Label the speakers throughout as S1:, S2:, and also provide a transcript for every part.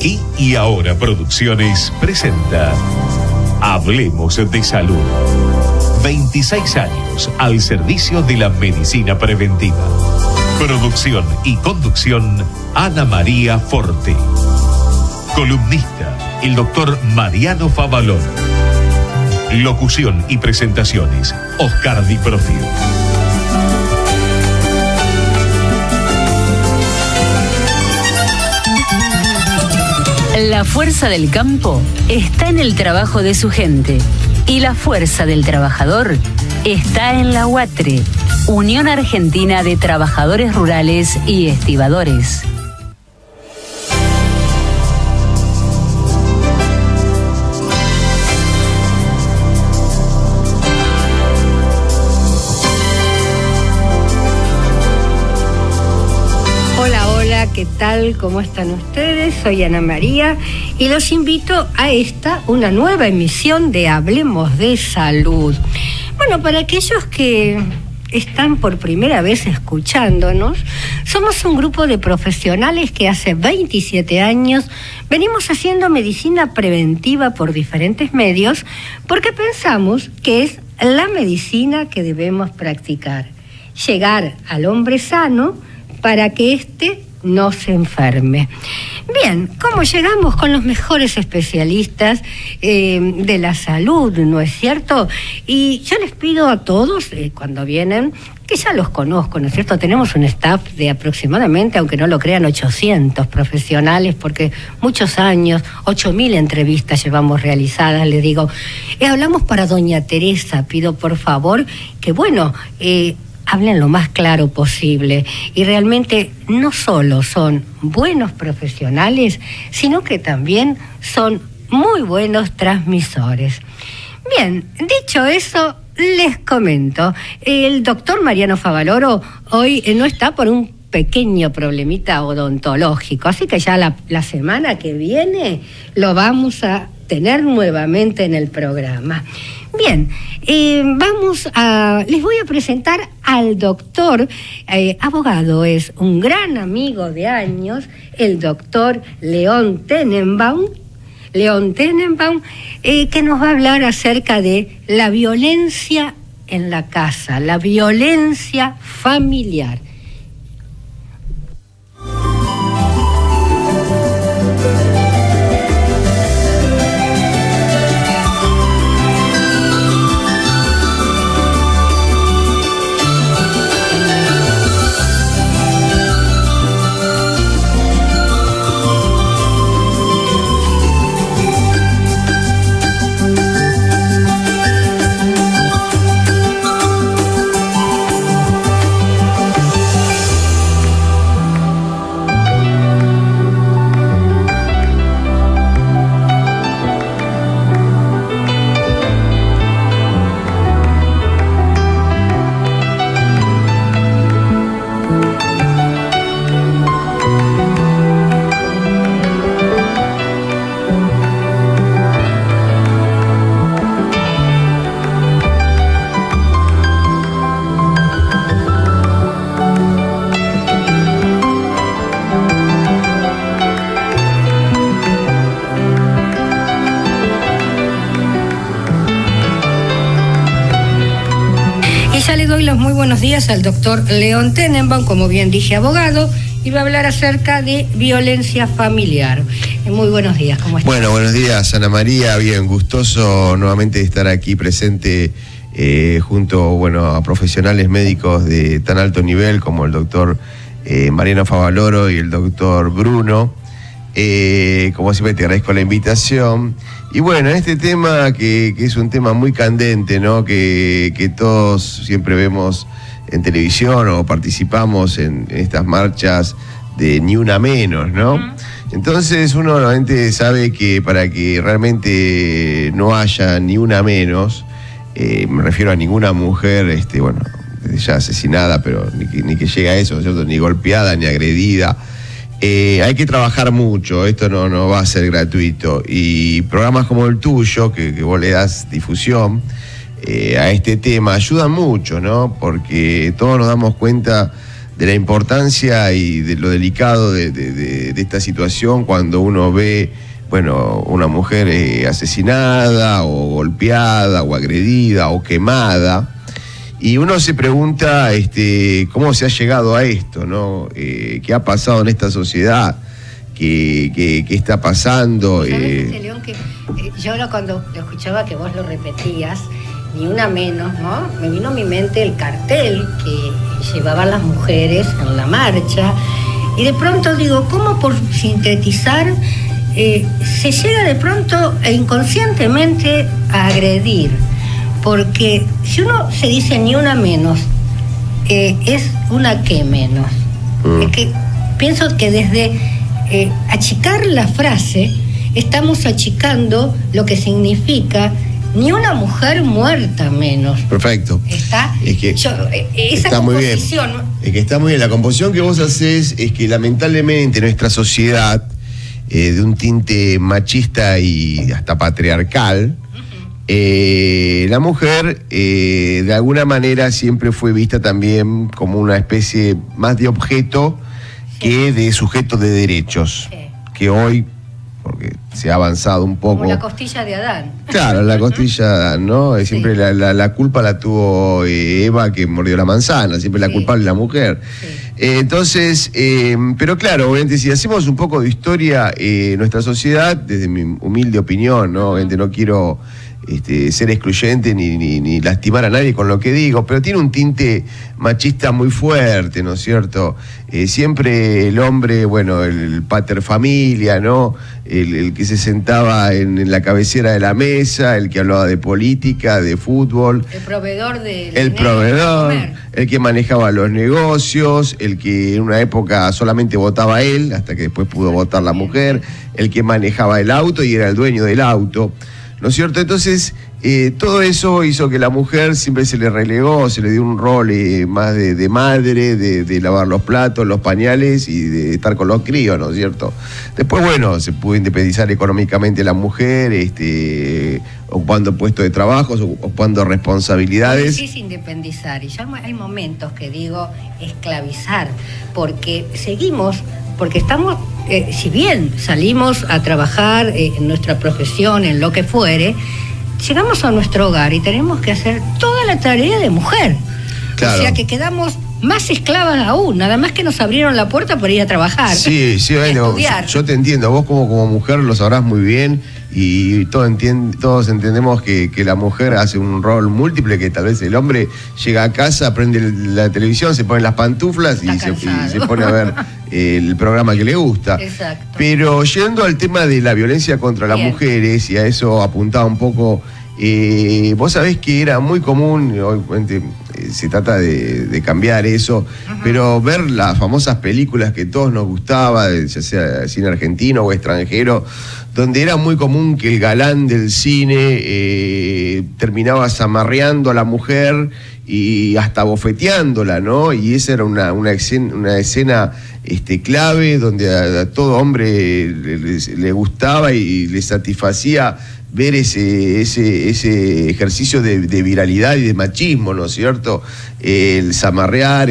S1: Aquí y Ahora Producciones presenta Hablemos de Salud. 26 años al servicio de la medicina preventiva. Producción y conducción, Ana María Forte. Columnista, el doctor Mariano Favaloro. Locución y presentaciones, Oscar Di Profio.
S2: La fuerza del campo está en el trabajo de su gente y la fuerza del trabajador está en la UATRE, Unión Argentina de Trabajadores Rurales y Estibadores.
S3: ¿Qué tal? ¿Cómo están ustedes? Soy Ana María y los invito a una nueva emisión de Hablemos de Salud. Bueno, para aquellos que están por primera vez escuchándonos, somos un grupo de profesionales que hace 27 años venimos haciendo medicina preventiva por diferentes medios porque pensamos que es la medicina que debemos practicar. Llegar al hombre sano para que éste no se enferme. Bien, ¿cómo llegamos? Con los mejores especialistas de la salud, ¿no es cierto? Y yo les pido a todos, cuando vienen, que ya los conozco, ¿no es cierto? Tenemos un staff de aproximadamente, aunque no lo crean, 800 profesionales, porque muchos años, 8.000 entrevistas llevamos realizadas, les digo. Hablamos para doña Teresa, pido por favor que, bueno, hablen lo más claro posible y realmente no solo son buenos profesionales, sino que también son muy buenos transmisores. Bien, dicho eso, les comento, el doctor Mariano Favaloro hoy no está por un pequeño problemita odontológico, así que ya la semana que viene lo vamos a tener nuevamente en el programa. Bien, les voy a presentar al doctor, abogado, es un gran amigo de años, el doctor León Tenenbaum, que nos va a hablar acerca de la violencia en la casa, la violencia familiar. Buenos días al doctor León Tenenbaum, como bien dije, abogado, y va a hablar acerca de violencia familiar. Muy buenos días, ¿cómo estás?
S4: Bueno, buenos días, Ana María, bien, gustoso nuevamente de estar aquí presente junto, a profesionales médicos de tan alto nivel como el doctor Mariano Favaloro y el doctor Bruno. Como siempre te agradezco la invitación. Y bueno, en este tema que es un tema muy candente, ¿no? Que todos siempre vemos en televisión o participamos en estas marchas de Ni Una Menos, ¿no? Entonces uno realmente sabe que para que realmente no haya ni una menos, me refiero a ninguna mujer, ya asesinada, pero ni que llegue a eso, ¿no es cierto? Ni golpeada, ni agredida. Hay que trabajar mucho, esto no va a ser gratuito. Y programas como el tuyo, que vos le das difusión a este tema, ayudan mucho, ¿no? Porque todos nos damos cuenta la importancia y de lo delicado de esta situación cuando uno ve, bueno, una mujer asesinada o golpeada o agredida o quemada. Y uno se pregunta cómo se ha llegado a esto, ¿no? ¿Qué ha pasado en esta sociedad? ¿Qué está pasando?
S3: ¿Sabes, León, que yo ahora cuando lo escuchaba que vos lo repetías, ni una menos, ¿no? Me vino a mi mente el cartel que llevaban las mujeres en la marcha, y de pronto digo, ¿cómo por sintetizar se llega de pronto e inconscientemente a agredir? Porque si uno se dice ni una menos, es una que menos. Es que pienso que desde achicar la frase, estamos achicando lo que significa ni una mujer muerta menos.
S4: Perfecto.
S3: Esa
S4: está muy bien. Es que está muy bien. La composición que vos hacés es que lamentablemente nuestra sociedad, de un tinte machista y hasta patriarcal, la mujer de alguna manera siempre fue vista también como una especie más de objeto que de sujeto de derechos, que hoy, porque se ha avanzado un poco.
S3: Como la costilla de Adán.
S4: Claro, la costilla de Adán, ¿no? Siempre la culpa la tuvo Eva, que mordió la manzana, siempre la culpable es la mujer. Sí. Entonces, pero claro, obviamente, si hacemos un poco de historia, nuestra sociedad, desde mi humilde opinión, ¿no? Obviamente no quiero ser excluyente ni lastimar a nadie con lo que digo, pero tiene un tinte machista muy fuerte, ¿no es cierto? Siempre el hombre, bueno, el pater familia, ¿no? El que se sentaba en la cabecera de la mesa, el que hablaba de política, de fútbol.
S3: El proveedor
S4: el que manejaba los negocios, el que en una época solamente votaba él, hasta que después pudo votar la mujer, el que manejaba el auto y era el dueño del auto, ¿no es cierto? Entonces, todo eso hizo que la mujer siempre se le relegó, se le dio un rol más de madre, de lavar los platos, los pañales y de estar con los críos, ¿no es cierto? Después, bueno, se pudo independizar económicamente la mujer, ocupando puestos de trabajo, ocupando responsabilidades.
S3: Sí, es independizar, y ya hay momentos que digo esclavizar, porque estamos, si bien salimos a trabajar en nuestra profesión, en lo que fuere, llegamos a nuestro hogar y tenemos que hacer toda la tarea de mujer. Claro. O sea que quedamos más esclavas aún, nada más que nos abrieron la puerta para ir a trabajar.
S4: Sí, bueno, yo te entiendo, vos como mujer lo sabrás muy bien, y todos entendemos que la mujer hace un rol múltiple, que tal vez el hombre llega a casa, prende la televisión, se pone las pantuflas y se pone a ver el programa que le gusta.
S3: Exacto.
S4: Pero yendo al tema de la violencia contra las mujeres, y a eso apuntaba un poco, vos sabés que era muy común, obviamente se trata de cambiar eso, pero ver las famosas películas que todos nos gustaba, ya sea cine argentino o extranjero, donde era muy común que el galán del cine terminaba zamarreando a la mujer y hasta bofeteándola, ¿no? Y esa era una escena clave, donde a todo hombre le gustaba y le satisfacía ver ese ejercicio de viralidad y de machismo, ¿no es cierto? El zamarrear,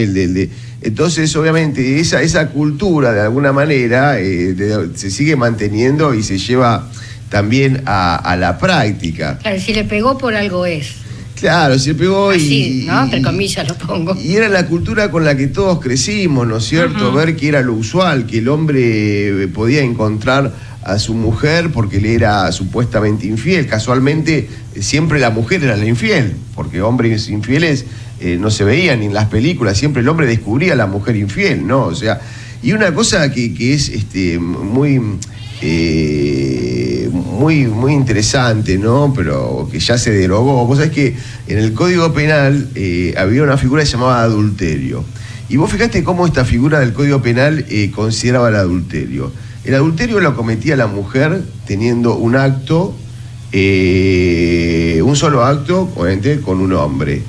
S4: entonces, obviamente, esa cultura, de alguna manera, se sigue manteniendo y se lleva también a la práctica.
S3: Claro, si le pegó por algo es.
S4: Claro, se pegó
S3: así, ¿no? Entre comillas lo pongo.
S4: Y era la cultura con la que todos crecimos, ¿no es cierto? Ver que era lo usual, que el hombre podía encontrar a su mujer porque le era supuestamente infiel. Casualmente, siempre la mujer era la infiel, porque hombres infieles no se veían ni en las películas, siempre el hombre descubría a la mujer infiel, ¿no? O sea, y una cosa que es muy interesante, ¿no? Pero que ya se derogó. Vos sabés que en el Código Penal había una figura que se llamaba adulterio. Y vos fijate cómo esta figura del Código Penal consideraba el adulterio. El adulterio lo cometía la mujer teniendo un acto, un solo acto, obviamente, con un hombre.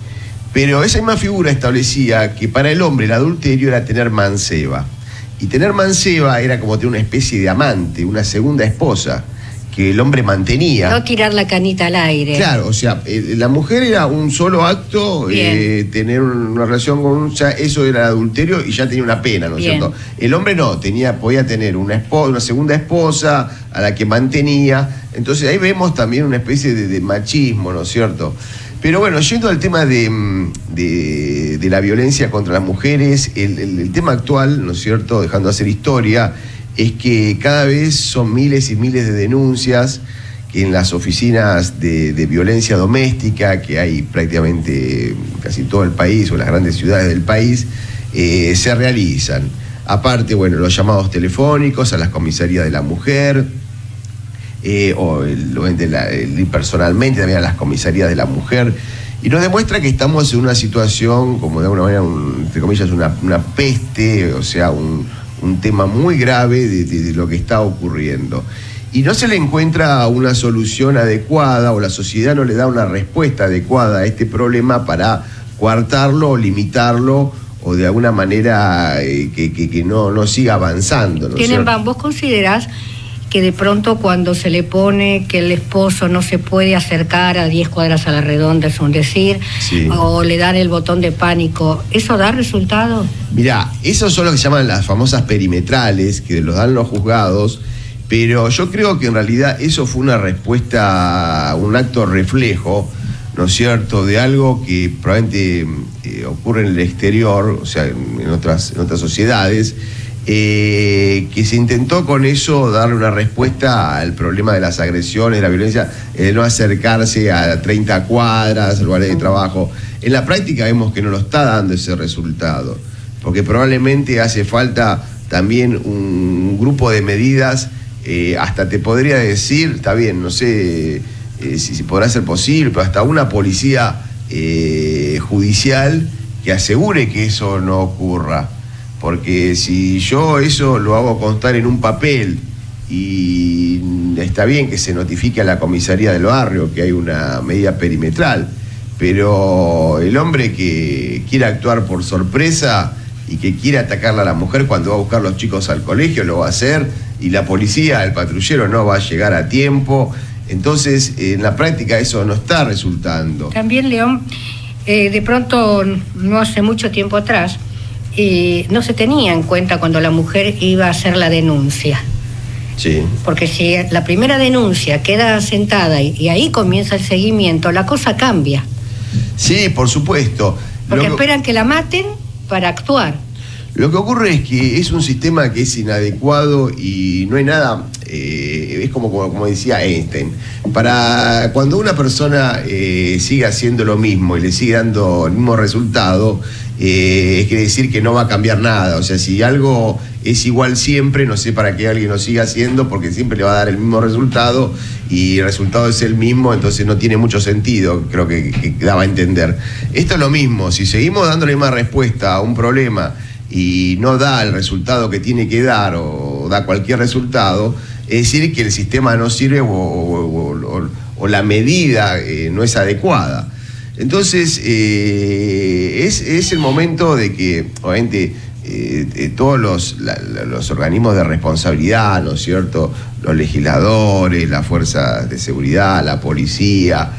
S4: Pero esa misma figura establecía que para el hombre el adulterio era tener manceba. Y tener manceba era como tener una especie de amante, una segunda esposa, que el hombre mantenía.
S3: No tirar la canita al aire.
S4: Claro, o sea, la mujer era un solo acto, tener una relación con o sea, eso era adulterio y ya tenía una pena, ¿no es cierto? El hombre no, podía tener una segunda esposa a la que mantenía. Entonces ahí vemos también una especie de machismo, ¿no es cierto? Pero bueno, yendo al tema de la violencia contra las mujeres, el tema actual, ¿no es cierto?, dejando de hacer historia, es que cada vez son miles y miles de denuncias que en las oficinas de violencia doméstica, que hay prácticamente casi todo el país o las grandes ciudades del país, se realizan. Aparte, bueno, los llamados telefónicos a las comisarías de la mujer, o ir personalmente también a las comisarías de la mujer, y nos demuestra que estamos en una situación, como de alguna manera, entre comillas, una peste, o sea, un tema muy grave de lo que está ocurriendo. Y no se le encuentra una solución adecuada, o la sociedad no le da una respuesta adecuada a este problema para coartarlo o limitarlo, o de alguna manera que no siga avanzando, ¿no?
S3: Tenenbaum, ¿vos considerás que de pronto cuando se le pone que el esposo no se puede acercar a 10 cuadras a la redonda, es un decir, sí, o le dan el botón de pánico, ¿eso da resultado?
S4: Mirá, esos son lo que se llaman las famosas perimetrales, que los dan los juzgados, pero yo creo que en realidad eso fue una respuesta, un acto reflejo, ¿no es cierto?, de algo que probablemente ocurre en el exterior, o sea, en otras sociedades, que se intentó con eso darle una respuesta al problema de las agresiones, de la violencia, de no acercarse a 30 cuadras, lugares de trabajo. En la práctica vemos que no lo está dando ese resultado, porque probablemente hace falta también un grupo de medidas, hasta te podría decir, está bien, no sé si podrá ser posible, pero hasta una policía judicial que asegure que eso no ocurra. Porque si yo eso lo hago constar en un papel y está bien que se notifique a la comisaría del barrio que hay una medida perimetral, pero el hombre que quiera actuar por sorpresa y que quiera atacarle a la mujer cuando va a buscar a los chicos al colegio lo va a hacer, y la policía, el patrullero no va a llegar a tiempo. Entonces, en la práctica eso no está resultando.
S3: También, León, de pronto, no hace mucho tiempo atrás, no se tenía en cuenta cuando la mujer iba a hacer la denuncia.
S4: Sí.
S3: Porque si la primera denuncia queda sentada y ahí comienza el seguimiento, la cosa cambia.
S4: Sí, por supuesto.
S3: Porque esperan que la maten para actuar.
S4: Lo que ocurre es que es un sistema que es inadecuado y no hay nada, es como decía Einstein, para cuando una persona sigue haciendo lo mismo y le sigue dando el mismo resultado, quiere decir que no va a cambiar nada. O sea, si algo es igual siempre, no sé para qué alguien lo siga haciendo, porque siempre le va a dar el mismo resultado y el resultado es el mismo, entonces no tiene mucho sentido, creo que daba a entender. Esto es lo mismo, si seguimos dándole más respuesta a un problema y no da el resultado que tiene que dar, o da cualquier resultado, es decir que el sistema no sirve o la medida no es adecuada. Entonces, es el momento de que, obviamente, todos los organismos de responsabilidad, ¿no es cierto?, los legisladores, las fuerzas de seguridad, la policía,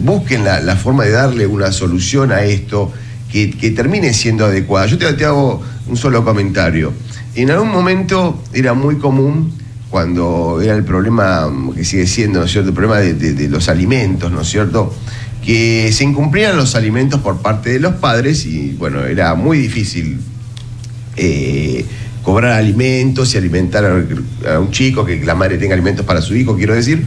S4: busquen la forma de darle una solución a esto que termine siendo adecuada. Yo te hago un solo comentario. En algún momento era muy común, cuando era el problema, que sigue siendo, ¿no es cierto?, el problema de los alimentos, ¿no es cierto?, que se incumplían los alimentos por parte de los padres y, bueno, era muy difícil cobrar alimentos y alimentar a un chico, que la madre tenga alimentos para su hijo, quiero decir.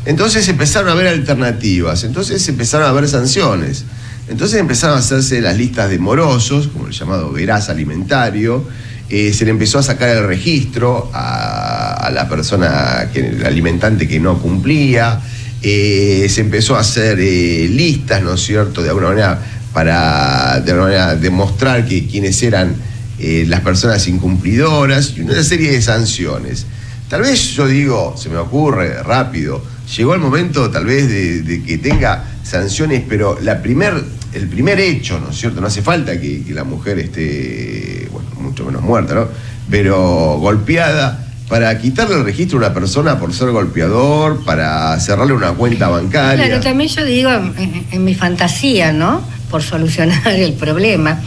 S4: Entonces empezaron a haber alternativas, entonces empezaron a haber sanciones. Entonces empezaron a hacerse las listas de morosos, como el llamado veraz alimentario. Se le empezó a sacar el registro a la persona, el alimentante que no cumplía. Se empezó a hacer listas, ¿no es cierto?, de alguna manera, para de alguna manera demostrar que quiénes eran las personas incumplidoras, y una serie de sanciones. Tal vez, yo digo, se me ocurre rápido, llegó el momento tal vez de que tenga sanciones, pero el primer hecho, ¿no es cierto?, no hace falta que la mujer esté, bueno, mucho menos muerta, ¿no?, pero golpeada, para quitarle el registro a una persona por ser golpeador, para cerrarle una cuenta bancaria.
S3: Claro, también yo digo, en mi fantasía, ¿no? Por solucionar el problema.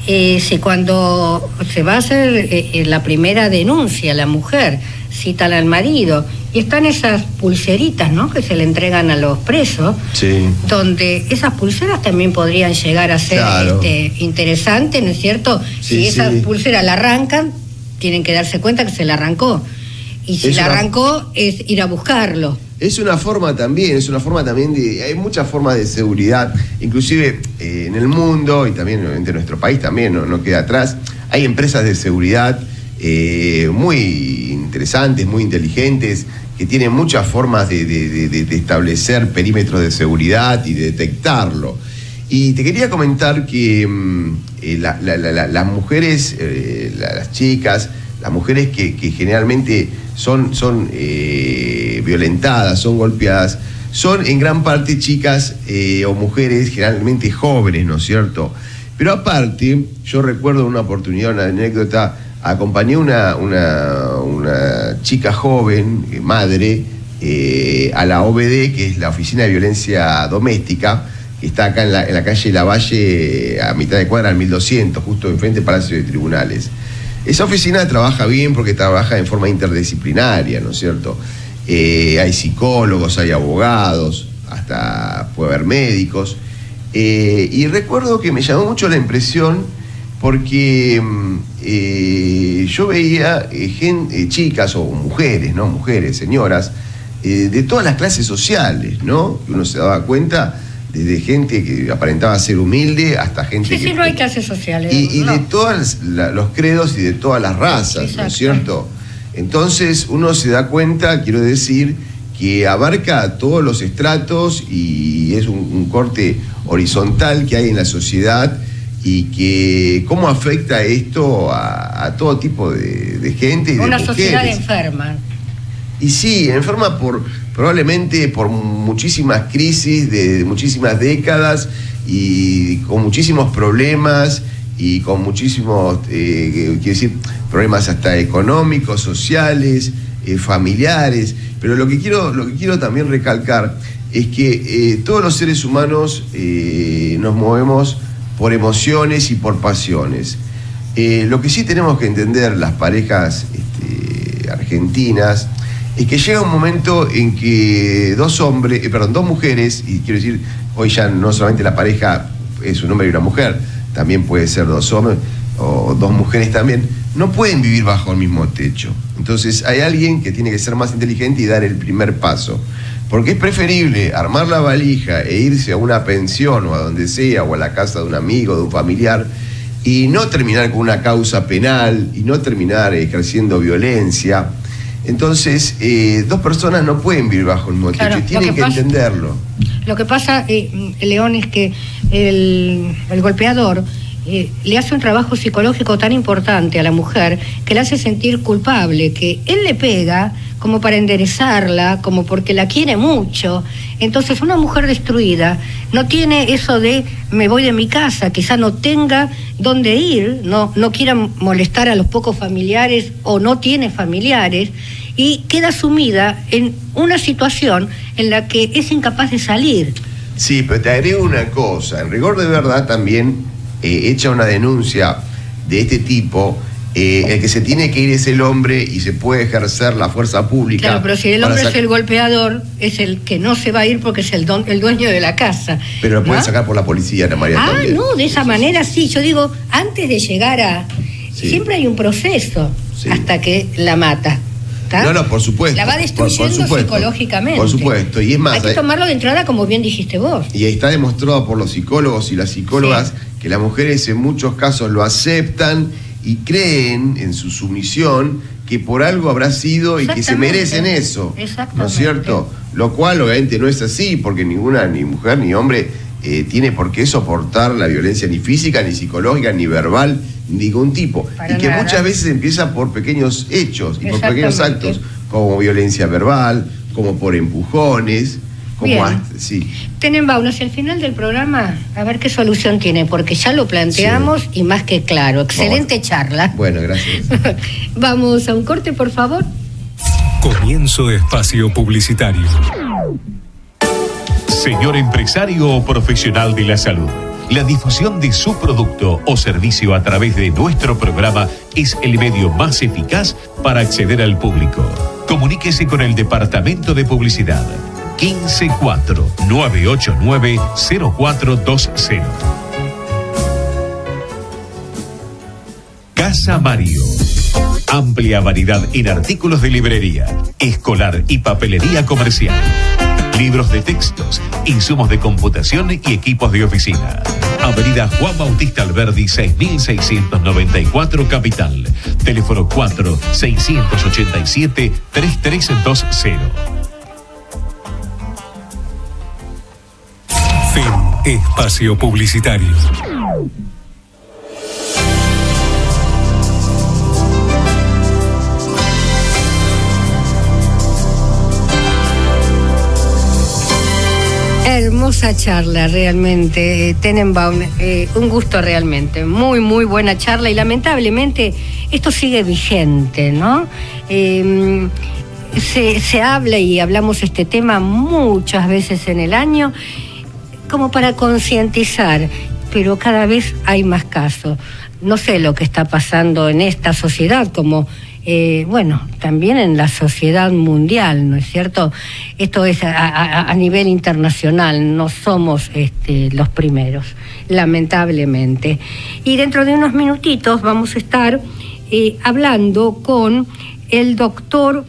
S3: Si cuando se va a hacer la primera denuncia, la mujer cita al marido, y están esas pulseritas, ¿no?, que se le entregan a los presos,
S4: sí,
S3: donde esas pulseras también podrían llegar a ser
S4: claro,
S3: interesantes, ¿no es cierto?
S4: Sí,
S3: si esas
S4: sí,
S3: pulseras la arrancan, tienen que darse cuenta que se la arrancó. Y si la arrancó, es ir a buscarlo.
S4: Es una forma también de... Hay muchas formas de seguridad, inclusive en el mundo, y también en nuestro país también, no queda atrás. Hay empresas de seguridad muy interesantes, muy inteligentes, que tienen muchas formas de establecer perímetros de seguridad y de detectarlo. Y te quería comentar que las mujeres, las chicas, las mujeres que generalmente son violentadas, son golpeadas, son en gran parte chicas o mujeres generalmente jóvenes, ¿no es cierto? Pero aparte, yo recuerdo una oportunidad, una anécdota, acompañé una chica joven, madre, a la OBD, que es la Oficina de Violencia Doméstica, que está acá en la calle Lavalle, a mitad de cuadra, al 1200, justo enfrente del Palacio de Tribunales. Esa oficina trabaja bien porque trabaja en forma interdisciplinaria, ¿no es cierto? Hay psicólogos, hay abogados, hasta puede haber médicos. Y recuerdo que me llamó mucho la impresión porque yo veía chicas o mujeres, ¿no? Mujeres, señoras, de todas las clases sociales, ¿no? Uno se daba cuenta desde gente que aparentaba ser humilde hasta gente
S3: sí, no hay clases sociales.
S4: Y de todos los credos y de todas las razas, exacto, ¿no es cierto? Entonces uno se da cuenta, quiero decir, que abarca todos los estratos y es un corte horizontal que hay en la sociedad y que cómo afecta esto a todo tipo de gente y de
S3: una
S4: mujeres.
S3: Sociedad enferma.
S4: Y sí, enferma probablemente por muchísimas crisis de muchísimas décadas y con muchísimos problemas y con muchísimos, quiero decir, problemas hasta económicos, sociales, familiares. Pero lo que quiero también recalcar es que todos los seres humanos nos movemos por emociones y por pasiones. Lo que sí tenemos que entender las parejas argentinas es que llega un momento en que dos mujeres, y quiero decir, hoy ya no solamente la pareja es un hombre y una mujer, también puede ser dos hombres o dos mujeres también, no pueden vivir bajo el mismo techo. Entonces hay alguien que tiene que ser más inteligente y dar el primer paso. Porque es preferible armar la valija e irse a una pensión o a donde sea, o a la casa de un amigo, de un familiar, y no terminar con una causa penal y no terminar ejerciendo violencia. Entonces, dos personas no pueden vivir bajo el mismo techo y tienen que entenderlo.
S3: Lo que pasa, León, es que el golpeador le hace un trabajo psicológico tan importante a la mujer que la hace sentir culpable, que él le pega como para enderezarla, como porque la quiere mucho. Entonces una mujer destruida no tiene eso de me voy de mi casa, quizá no tenga dónde ir, no quiera molestar a los pocos familiares o no tiene familiares, y queda sumida en una situación en la que es incapaz de salir.
S4: Sí, pero te agrego una cosa, en rigor de verdad también hecha una denuncia de este tipo, el que se tiene que ir es el hombre y se puede ejercer la fuerza pública.
S3: Claro, pero si el hombre es el golpeador, es el que no se va a ir porque es el dueño de la casa.
S4: Pero lo pueden sacar por la policía, Ana María. También.
S3: No, de esa manera sí. Yo digo, antes de llegar a... Sí. Siempre hay un proceso hasta que la mata. ¿tá?
S4: No, por supuesto.
S3: La va destruyendo psicológicamente.
S4: Por supuesto. Y es más,
S3: hay que tomarlo de entrada, como bien dijiste vos.
S4: Y está demostrado por los psicólogos y las psicólogas que las mujeres en muchos casos lo aceptan y creen en su sumisión que por algo habrá sido y que se merecen eso, ¿no es cierto? Lo cual obviamente no es así, porque ninguna, ni mujer ni hombre, tiene por qué soportar la violencia ni física, ni psicológica, ni verbal, ningún tipo.
S3: Para
S4: y que
S3: nada.
S4: muchas veces empieza por pequeños hechos y por pequeños actos, como violencia verbal, como por empujones, como Tenenbaum, hacia el final del programa, a ver qué solución tiene, porque ya lo planteamos y más que claro. Excelente charla.
S1: Bueno, gracias.
S3: Vamos a un corte, por favor.
S5: Comienzo espacio publicitario.
S1: Señor empresario o profesional de la salud, la difusión de su producto o servicio a través de nuestro programa es el medio más eficaz para acceder al público. Comuníquese con el Departamento de Publicidad 154-989-0420. Casa Mario. Amplia variedad en artículos de librería, escolar y papelería comercial. Libros de textos, insumos de computación y equipos de oficina. Avenida Juan Bautista Alberdi, 6694 Capital. Teléfono 4-687-3320.
S5: Fin espacio publicitario.
S3: Hermosa charla, realmente, Tenenbaum, un gusto realmente, muy, muy buena charla y lamentablemente esto sigue vigente, ¿no? Se habla y hablamos este tema muchas veces en el año como para concientizar, pero cada vez hay más casos. No sé lo que está pasando en esta sociedad, como también en la sociedad mundial, ¿no es cierto? Esto es a nivel internacional, no somos los primeros, lamentablemente. Y dentro de unos minutitos vamos a estar hablando con el doctor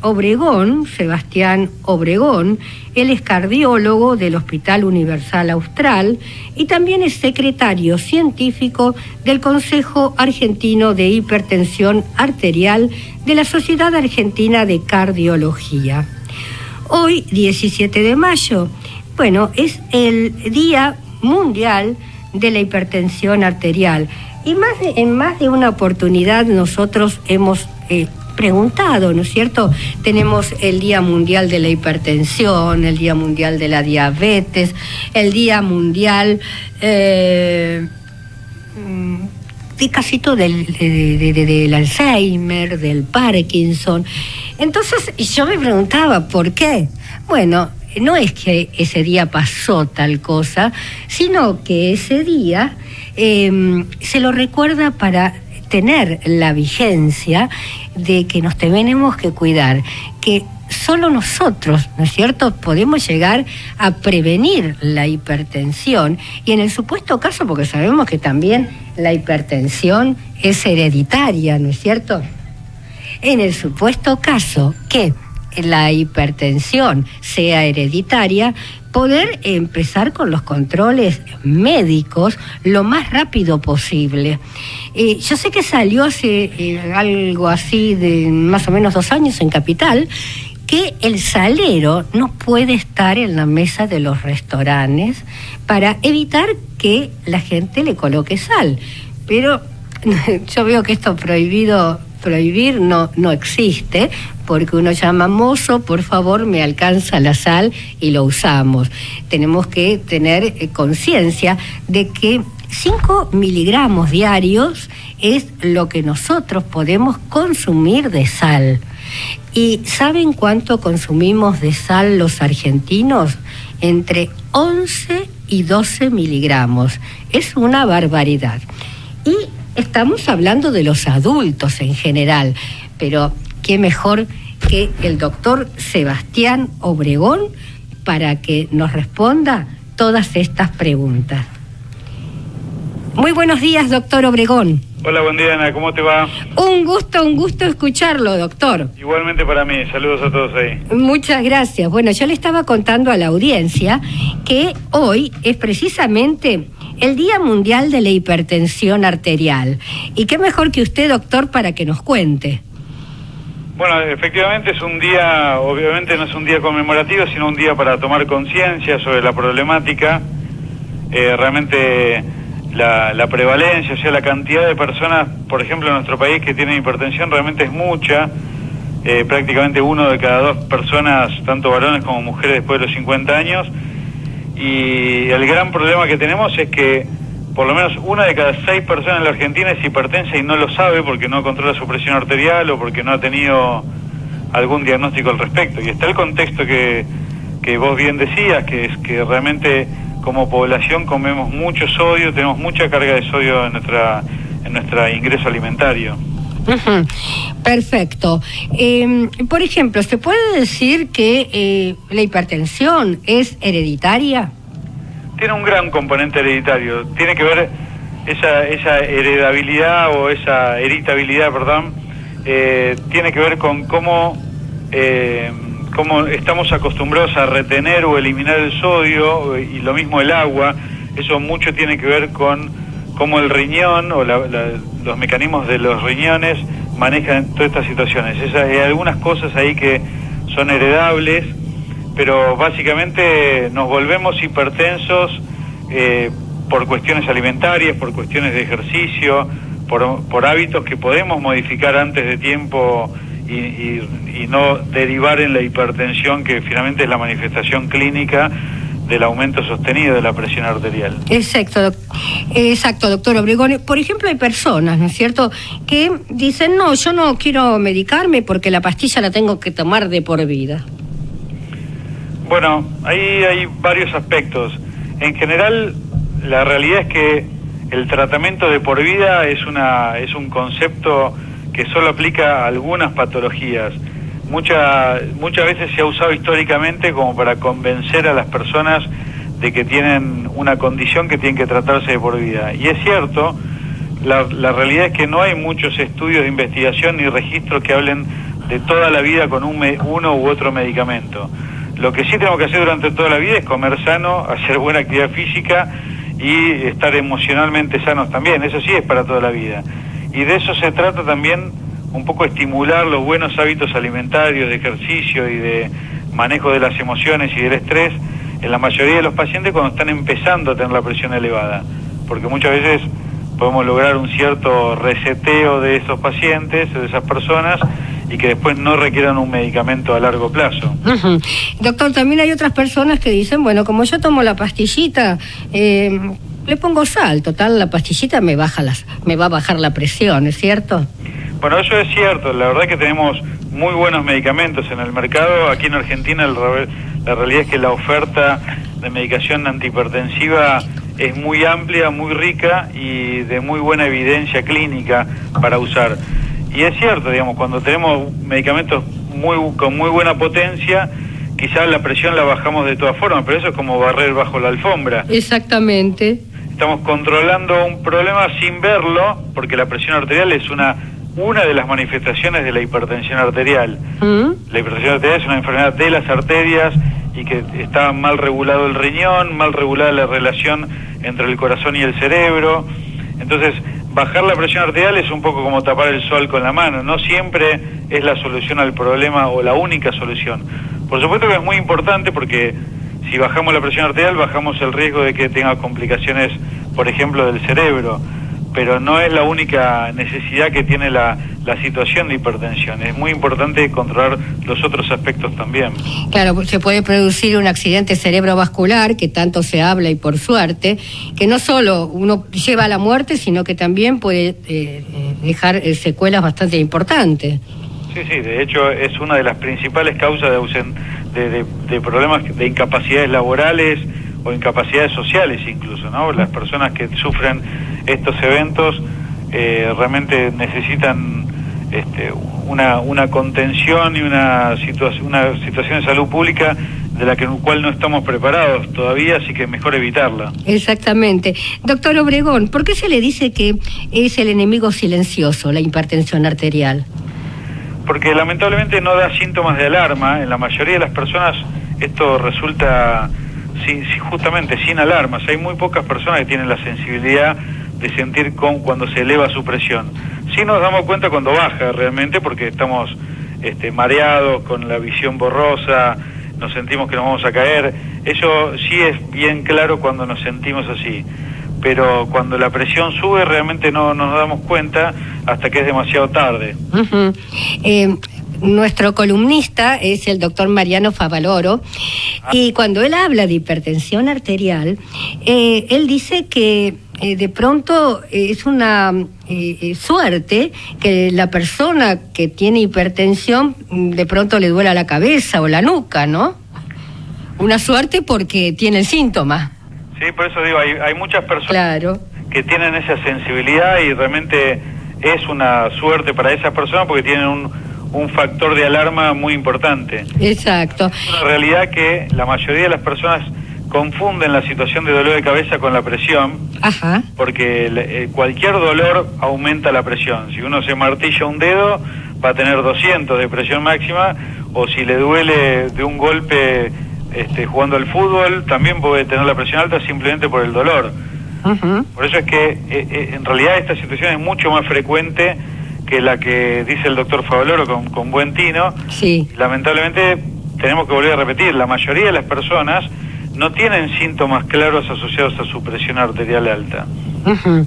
S3: Obregón, Sebastián Obregón. Él es cardiólogo del Hospital Universal Austral y también es secretario científico del Consejo Argentino de Hipertensión Arterial de la Sociedad Argentina de Cardiología. Hoy, 17 de mayo, es el Día Mundial de la Hipertensión Arterial. Y en más de una oportunidad nosotros hemos preguntado, ¿no es cierto? Tenemos el Día Mundial de la Hipertensión, el Día Mundial de la Diabetes, el Día Mundial de casi todo, del Alzheimer, del Parkinson. Entonces yo me preguntaba, ¿por qué? Bueno, no es que ese día pasó tal cosa, sino que ese día se lo recuerda para tener la vigencia de que nos tenemos que cuidar, que solo nosotros, ¿no es cierto?, podemos llegar a prevenir la hipertensión y en el supuesto caso, porque sabemos que también la hipertensión es hereditaria, ¿no es cierto? En el supuesto caso que la hipertensión sea hereditaria, poder empezar con los controles médicos lo más rápido posible. Yo sé que salió hace algo así de más o menos 2 años en Capital, que el salero no puede estar en la mesa de los restaurantes para evitar que la gente le coloque sal. Pero yo veo que esto prohibir no existe, porque uno llama mozo, por favor me alcanza la sal y lo usamos. Tenemos que tener conciencia de que 5 miligramos diarios es lo que nosotros podemos consumir de sal. ¿Y saben cuánto consumimos de sal los argentinos? Entre 11 y 12 miligramos. Es una barbaridad. Y estamos hablando de los adultos en general, pero qué mejor que el doctor Sebastián Obregón para que nos responda todas estas preguntas. Muy buenos días, doctor Obregón.
S6: Hola, buen día, Ana, ¿cómo te va?
S3: Un gusto escucharlo, doctor.
S6: Igualmente para mí, saludos a todos ahí.
S3: Muchas gracias. Bueno, yo le estaba contando a la audiencia que hoy es precisamente el Día Mundial de la Hipertensión Arterial. Y qué mejor que usted, doctor, para que nos cuente.
S6: Bueno, efectivamente es un día, obviamente no es un día conmemorativo, sino un día para tomar conciencia sobre la problemática. Realmente la prevalencia, o sea, la cantidad de personas, por ejemplo, en nuestro país que tienen hipertensión realmente es mucha. Prácticamente 1 de cada 2 personas, tanto varones como mujeres, después de los 50 años. Y el gran problema que tenemos es que por lo menos 1 de cada 6 personas en la Argentina es hipertensa y no lo sabe porque no controla su presión arterial o porque no ha tenido algún diagnóstico al respecto. Y está el contexto que vos bien decías, que es que realmente como población comemos mucho sodio, tenemos mucha carga de sodio en nuestro ingreso alimentario.
S3: Uh-huh. Perfecto. Por ejemplo, ¿se puede decir que la hipertensión es hereditaria?
S6: Tiene un gran componente hereditario. Tiene que ver esa heredabilidad o esa heritabilidad, perdón, tiene que ver con cómo estamos acostumbrados a retener o eliminar el sodio, y lo mismo el agua. Eso mucho tiene que ver con cómo el riñón o los mecanismos de los riñones manejan todas estas situaciones. Hay algunas cosas ahí que son heredables, pero básicamente nos volvemos hipertensos por cuestiones alimentarias, por cuestiones de ejercicio, por hábitos que podemos modificar antes de tiempo y no derivar en la hipertensión, que finalmente es la manifestación clínica del aumento sostenido de la presión arterial.
S3: Exacto, doctor Obregón. Por ejemplo, hay personas, ¿no es cierto?, que dicen, no, yo no quiero medicarme porque la pastilla la tengo que tomar de por vida.
S6: Bueno, ahí hay varios aspectos. En general, la realidad es que el tratamiento de por vida es un concepto que solo aplica a algunas patologías. Muchas veces se ha usado históricamente como para convencer a las personas de que tienen una condición que tienen que tratarse de por vida. Y es cierto, la realidad es que no hay muchos estudios de investigación ni registros que hablen de toda la vida con uno u otro medicamento. Lo que sí tenemos que hacer durante toda la vida es comer sano, hacer buena actividad física y estar emocionalmente sanos también. Eso sí es para toda la vida. Y de eso se trata también, un poco estimular los buenos hábitos alimentarios, de ejercicio y de manejo de las emociones y del estrés en la mayoría de los pacientes cuando están empezando a tener la presión elevada. Porque muchas veces podemos lograr un cierto reseteo de esos pacientes, de esas personas, y que después no requieran un medicamento a largo plazo.
S3: Uh-huh. Doctor, también hay otras personas que dicen, bueno, como yo tomo la pastillita, le pongo sal, total, la pastillita me va a bajar la presión, ¿es cierto?
S6: Bueno, eso es cierto. La verdad es que tenemos muy buenos medicamentos en el mercado. Aquí en Argentina la realidad es que la oferta de medicación antihipertensiva es muy amplia, muy rica y de muy buena evidencia clínica para usar. Y es cierto, digamos, cuando tenemos medicamentos con muy buena potencia, quizás la presión la bajamos de todas formas, pero eso es como barrer bajo la alfombra.
S3: Exactamente.
S6: Estamos controlando un problema sin verlo, porque la presión arterial es una de las manifestaciones de la hipertensión arterial. La hipertensión arterial es una enfermedad de las arterias y que está mal regulado el riñón, mal regulada la relación entre el corazón y el cerebro. Entonces, bajar la presión arterial es un poco como tapar el sol con la mano. No siempre es la solución al problema o la única solución. Por supuesto que es muy importante porque si bajamos la presión arterial, bajamos el riesgo de que tenga complicaciones, por ejemplo, del cerebro. Pero no es la única necesidad que tiene la situación de hipertensión. Es muy importante controlar los otros aspectos también.
S3: Claro, se puede producir un accidente cerebrovascular, que tanto se habla y por suerte, que no solo uno lleva a la muerte, sino que también puede dejar secuelas bastante importantes.
S6: Sí, de hecho es una de las principales causas de problemas de incapacidades laborales o incapacidades sociales incluso, ¿no? Las personas que sufren estos eventos realmente necesitan una contención y una situación de salud pública de la cual no estamos preparados todavía, así que mejor evitarla.
S3: Exactamente. Doctor Obregón, ¿por qué se le dice que es el enemigo silencioso, la hipertensión arterial?
S6: Porque lamentablemente no da síntomas de alarma. En la mayoría de las personas esto resulta justamente sin alarmas. Hay muy pocas personas que tienen la sensibilidad de sentir cuando se eleva su presión. Sí nos damos cuenta cuando baja realmente, porque estamos mareados, con la visión borrosa, nos sentimos que nos vamos a caer. Eso sí es bien claro cuando nos sentimos así. Pero cuando la presión sube realmente no nos damos cuenta hasta que es demasiado tarde.
S3: Uh-huh. Nuestro columnista es el doctor Mariano Favaloro, y cuando él habla de hipertensión arterial, él dice que de pronto es una suerte que la persona que tiene hipertensión de pronto le duela la cabeza o la nuca, ¿no? Una suerte porque tiene el síntoma.
S6: Sí, por eso digo, hay muchas personas
S3: Claro.
S6: que tienen esa sensibilidad y realmente es una suerte para esas personas porque tienen un factor de alarma muy importante.
S3: Exacto.
S6: Es una realidad que la mayoría de las personas confunden la situación de dolor de cabeza con la presión,
S3: Ajá.
S6: porque cualquier dolor aumenta la presión. Si uno se martilla un dedo, va a tener 200 de presión máxima, o si le duele de un golpe jugando al fútbol, también puede tener la presión alta simplemente por el dolor.
S3: Uh-huh.
S6: Por eso es que en realidad esta situación es mucho más frecuente que la que dice el doctor Favaloro con buen tino.
S3: Sí.
S6: Lamentablemente tenemos que volver a repetir, la mayoría de las personas no tienen síntomas claros asociados a su presión arterial alta.
S3: Uh-huh.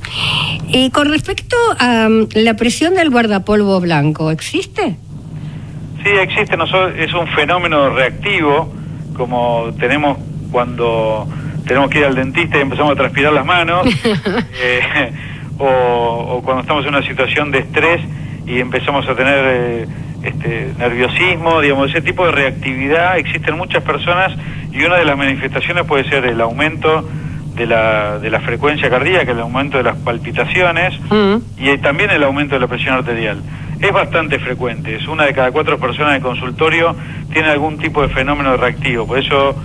S3: Y con respecto a la presión del guardapolvo blanco, ¿existe?
S6: Sí, existe, es un fenómeno reactivo, como tenemos cuando tenemos que ir al dentista y empezamos a transpirar las manos, o cuando estamos en una situación de estrés y empezamos a tener nerviosismo, digamos, ese tipo de reactividad existe en muchas personas, y una de las manifestaciones puede ser el aumento de la frecuencia cardíaca, el aumento de las palpitaciones, y también el aumento de la presión arterial. Es bastante frecuente, es una de cada 4 personas de consultorio tiene algún tipo de fenómeno reactivo, por eso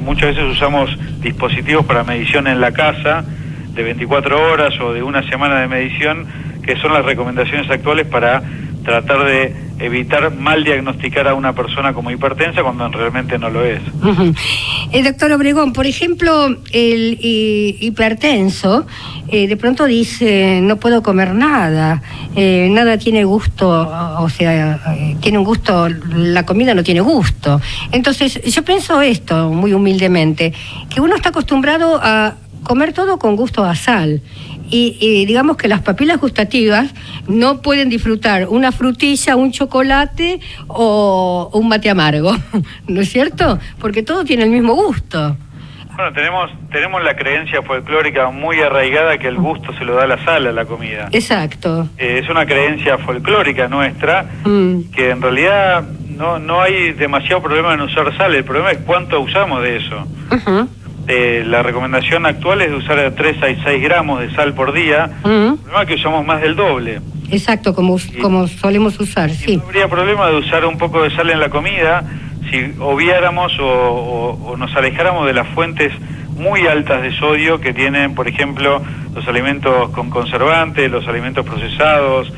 S6: muchas veces usamos dispositivos para medición en la casa de 24 horas o de una semana de medición, que son las recomendaciones actuales para tratar de evitar mal diagnosticar a una persona como hipertensa cuando realmente no lo es.
S3: Uh-huh. Doctor Obregón, por ejemplo, el hipertenso de pronto dice, no puedo comer nada, nada tiene gusto, o sea, tiene un gusto, la comida no tiene gusto. Entonces, yo pienso esto, muy humildemente, que uno está acostumbrado a comer todo con gusto a sal. Y digamos que las papilas gustativas no pueden disfrutar una frutilla, un chocolate o un mate amargo, ¿no es cierto? Porque todo tiene el mismo gusto.
S6: Bueno, tenemos la creencia folclórica muy arraigada que el gusto se lo da la sal a la comida.
S3: Exacto.
S6: Es una creencia folclórica nuestra, que en realidad no hay demasiado problema en usar sal, el problema es cuánto usamos de eso.
S3: Uh-huh.
S6: La recomendación actual es de usar de 3 a 6 gramos de sal por día. El problema es que usamos más del doble.
S3: Exacto, como solemos usar, sí.
S6: No habría problema de usar un poco de sal en la comida si obviáramos o nos alejáramos de las fuentes muy altas de sodio que tienen, por ejemplo, los alimentos con conservantes, los alimentos procesados,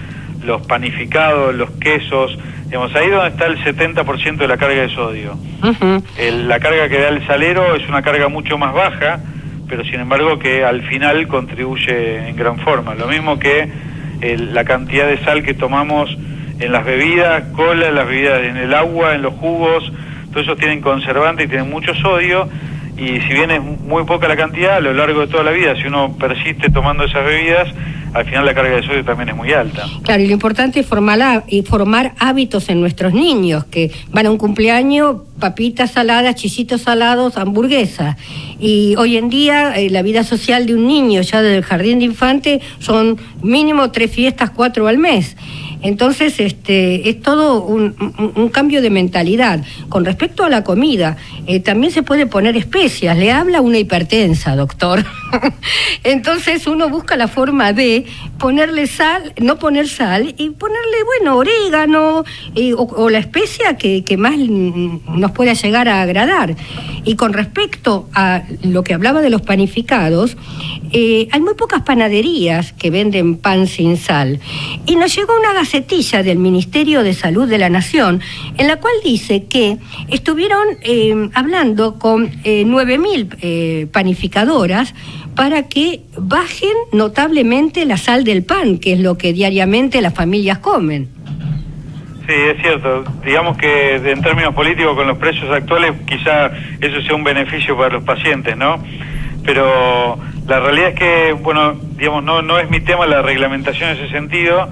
S6: los panificados, los quesos. Digamos, ahí donde está el 70% de la carga de sodio.
S3: Uh-huh.
S6: La carga que da el salero es una carga mucho más baja, pero sin embargo que al final contribuye en gran forma. Lo mismo que la cantidad de sal que tomamos en las bebidas, cola, en las bebidas, en el agua, en los jugos, todos esos tienen conservantes y tienen mucho sodio, y si bien es muy poca la cantidad, a lo largo de toda la vida, si uno persiste tomando esas bebidas, al final la carga de sodio también es muy alta.
S3: Claro, y lo importante es formar hábitos en nuestros niños, que van a un cumpleaños, papitas saladas, chisitos salados, hamburguesas. Y hoy en día la vida social de un niño ya del jardín de infante son mínimo 3 fiestas, 4 al mes. Entonces, es todo un cambio de mentalidad. Con respecto a la comida, también se puede poner especias. Le habla una hipertensa, doctor. Entonces uno busca la forma de ponerle sal, no poner sal, y ponerle, bueno, orégano o la especia que más nos pueda llegar a agradar. Y con respecto a lo que hablaba de los panificados, hay muy pocas panaderías que venden pan sin sal. Y nos llegó una gacetilla del Ministerio de Salud de la Nación, en la cual dice que estuvieron hablando con 9.000 panificadoras para que bajen notablemente la sal del pan, que es lo que diariamente las familias comen.
S6: Sí, es cierto. Digamos que en términos políticos, con los precios actuales, quizá eso sea un beneficio para los pacientes, ¿no? Pero la realidad es que, bueno, digamos, no es mi tema la reglamentación en ese sentido,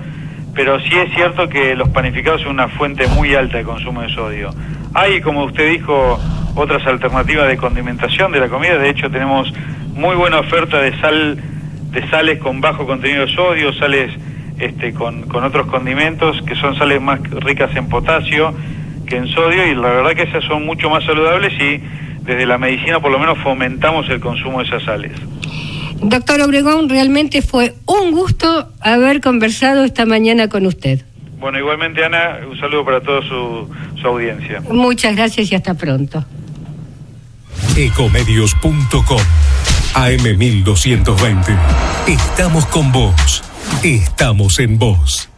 S6: pero sí es cierto que los panificados son una fuente muy alta de consumo de sodio. Hay, como usted dijo, otras alternativas de condimentación de la comida. De hecho, tenemos muy buena oferta de sal sales con bajo contenido de sodio, sales con otros condimentos, que son sales más ricas en potasio que en sodio, y la verdad que esas son mucho más saludables, y desde la medicina por lo menos fomentamos el consumo de esas sales.
S3: Doctor Obregón, realmente fue un gusto haber conversado esta mañana con usted.
S6: Bueno, igualmente, Ana, un saludo para toda su audiencia.
S3: Muchas gracias y hasta pronto.
S5: Ecomedios.com AM1220. Estamos con vos. Estamos en vos.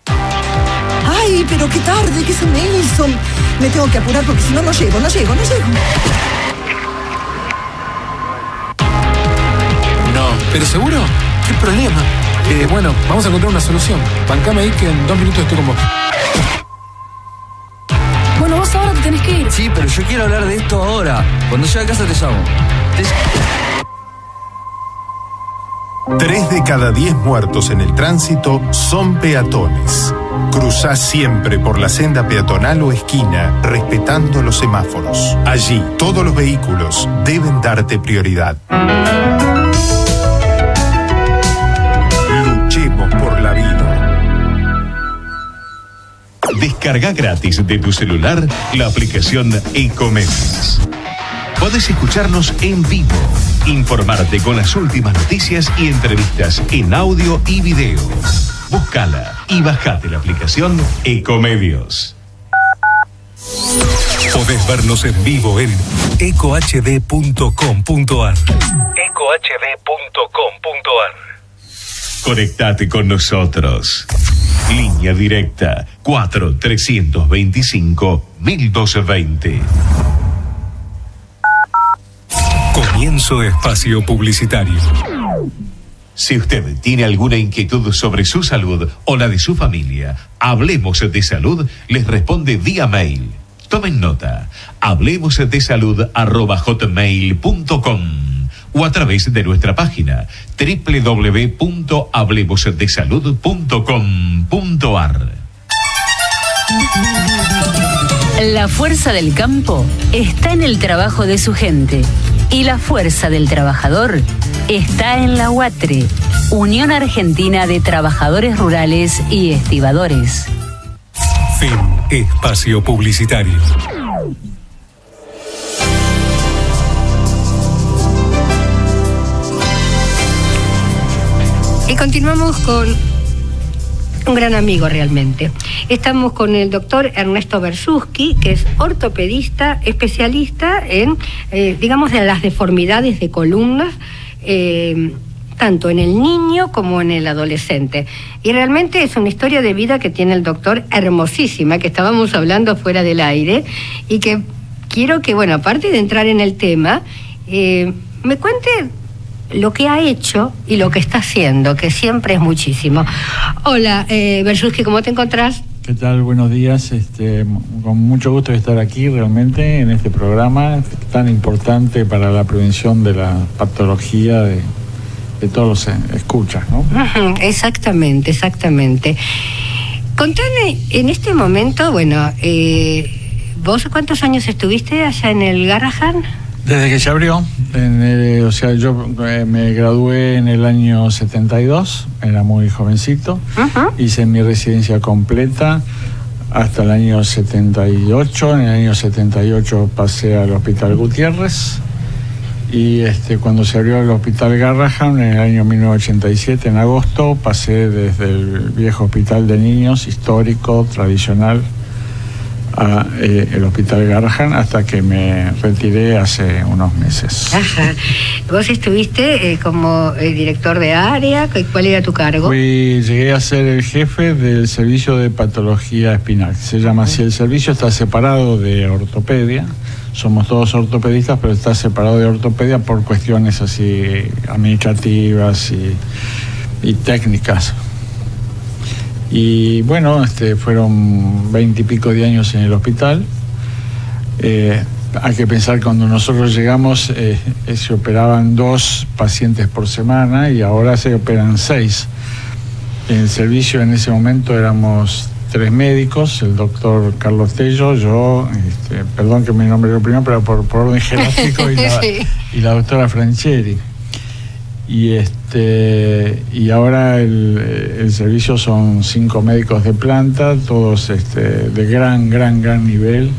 S7: Ay, pero qué tarde, ¿qué se me hizo? Me tengo que apurar porque si no, no llego.
S8: No, ¿pero seguro? ¿Qué problema? Bueno, vamos a encontrar una solución. Bancame ahí que en 2 minutos estoy con vos.
S9: Bueno, vos ahora te tenés que ir.
S10: Sí, pero yo quiero hablar de esto ahora. Cuando llegue a casa te llamo.
S11: 3 de cada 10 muertos en el tránsito son peatones. Cruzá siempre por la senda peatonal o esquina, respetando los semáforos. Allí, todos los vehículos deben darte prioridad. Luchemos por la vida.
S1: Descarga gratis de tu celular la aplicación Ecomedios. Podés escucharnos en vivo, informarte con las últimas noticias y entrevistas en audio y video. Búscala y bajate la aplicación Ecomedios.
S5: Podés vernos en vivo en ecohd.com.ar. ecohd.com.ar.
S1: Conectate con nosotros. Línea directa 4-325-1220.
S5: Comienzo espacio publicitario.
S1: Si usted tiene alguna inquietud sobre su salud o la de su familia, Hablemos de Salud les responde vía mail. Tomen nota: hablemosdesalud@hotmail.com o a través de nuestra página www.hablemosdesalud.com.ar.
S2: La fuerza del campo está en el trabajo de su gente y la fuerza del trabajador está en la UATRE, Unión Argentina de Trabajadores Rurales y Estibadores.
S5: Fin espacio publicitario.
S3: Y continuamos con un gran amigo realmente. Estamos con el doctor Ernesto Bersuski, que es ortopedista, especialista en, digamos, de las deformidades de columnas, tanto en el niño como en el adolescente. Y realmente es una historia de vida que tiene el doctor hermosísima, que estábamos hablando fuera del aire, y que quiero que, bueno, aparte de entrar en el tema, me cuente lo que ha hecho y lo que está haciendo, que siempre es muchísimo. Hola, Bersuski, ¿cómo te encontrás?
S12: ¿Qué tal? Buenos días. Con mucho gusto de estar aquí realmente en este programa tan importante para la prevención de la patología de todos los escuchas, ¿no?
S3: Exactamente. Contame, en este momento, bueno, ¿vos cuántos años estuviste allá en el Garrahan?
S12: Desde que se abrió, yo me gradué en el año 72, era muy jovencito, hice mi residencia completa hasta el año 78, en el año 78 pasé al Hospital Gutiérrez, y cuando se abrió el Hospital Garrahan en el año 1987, en agosto, pasé desde el viejo hospital de niños, histórico, tradicional, a el Hospital Garrahan hasta que me retiré hace unos meses.
S3: Ajá. ¿Vos estuviste como director de área? ¿Cuál era tu cargo?
S12: Llegué a ser el jefe del servicio de patología espinal. Se llama así. El servicio está separado de ortopedia. Somos todos ortopedistas, pero está separado de ortopedia por cuestiones así administrativas y técnicas. Y bueno, fueron 20 y pico de años en el hospital. Hay que pensar, cuando nosotros llegamos se operaban 2 pacientes por semana y ahora se operan 6. En el servicio en ese momento éramos 3 médicos, el doctor Carlos Tello, yo, perdón que me nombre yo primero, pero por orden jerárquico, y la doctora Francheri. y ahora el servicio son 5 médicos de planta, todos de gran nivel.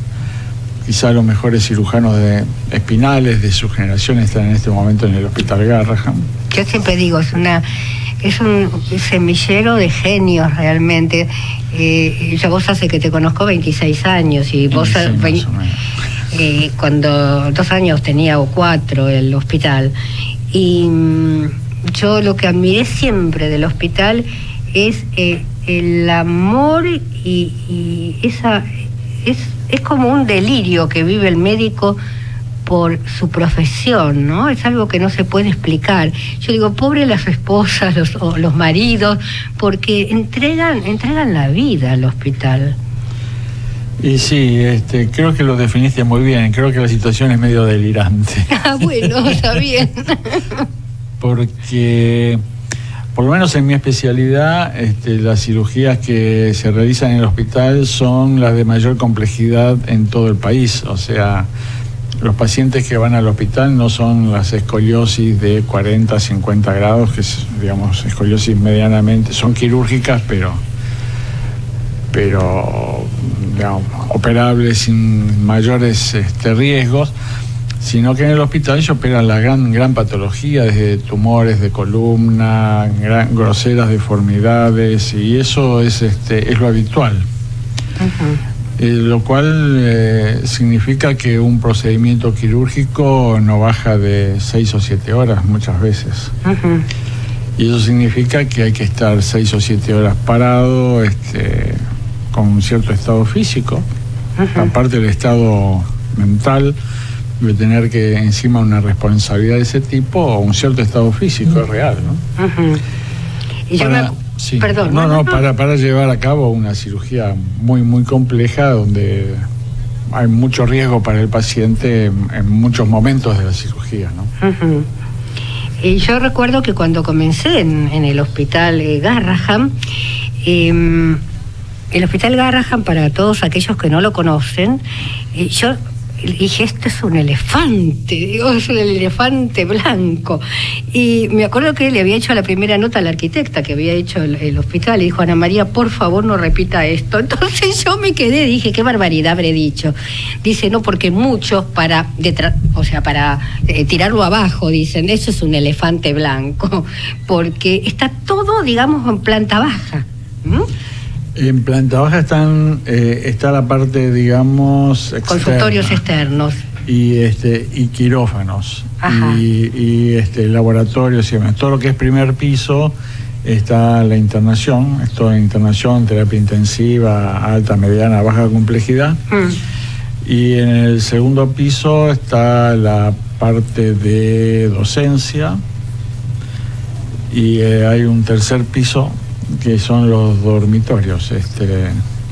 S12: Quizá los mejores cirujanos espinales de su generación están en este momento en el Hospital Garrahan.
S3: Yo siempre digo, es un semillero de genios realmente. Vos hace que te conozco 26 años y vos cuando 2 años tenía o 4 el hospital. Y yo lo que admiré siempre del hospital es el amor y esa es como un delirio que vive el médico por su profesión, ¿no? Es algo que no se puede explicar. Yo digo, pobre las esposas, los maridos, porque entregan la vida al hospital.
S12: Y sí, creo que lo definiste muy bien. Creo que la situación es medio delirante.
S3: Ah, bueno, está bien.
S12: Porque, por lo menos en mi especialidad, las cirugías que se realizan en el hospital son las de mayor complejidad en todo el país. O sea, los pacientes que van al hospital no son las escoliosis de 40, 50 grados, que es, digamos, escoliosis medianamente, son quirúrgicas, pero digamos, operables sin mayores riesgos, sino que en el hospital se operan la gran patología, desde tumores de columna, groseras deformidades, y eso es lo habitual. Lo cual significa que un procedimiento quirúrgico no baja de 6 o 7 horas muchas veces. Y eso significa que hay que estar 6 o 7 horas parado, con un cierto estado físico. Aparte del estado mental, de tener que encima una responsabilidad de ese tipo, o un cierto estado físico es real, ¿no?
S3: Y
S12: sí.
S3: Perdón.
S12: Para llevar a cabo una cirugía muy compleja, donde hay mucho riesgo para el paciente en muchos momentos de la cirugía, ¿no?
S3: Y yo recuerdo que cuando comencé en el Hospital Garrahan, el Hospital Garrahan, para todos aquellos que no lo conocen, yo dije, esto es un elefante, es un elefante blanco. Y me acuerdo que le había hecho la primera nota a la arquitecta que había hecho el hospital, y dijo, Ana María, por favor no repita esto. Entonces yo me quedé, dije, qué barbaridad habré dicho. Dice, no, porque muchos para tirarlo abajo, dicen, eso es un elefante blanco, porque está todo, digamos, en planta baja.
S12: En planta baja está la parte, digamos, externa,
S3: consultorios externos
S12: y quirófanos.
S3: Ajá.
S12: y laboratorios y demás. Todo lo que es primer piso está la internación, esto en internación, terapia intensiva, alta, mediana, baja complejidad. Y en el segundo piso está la parte de docencia, y hay un tercer piso que son los dormitorios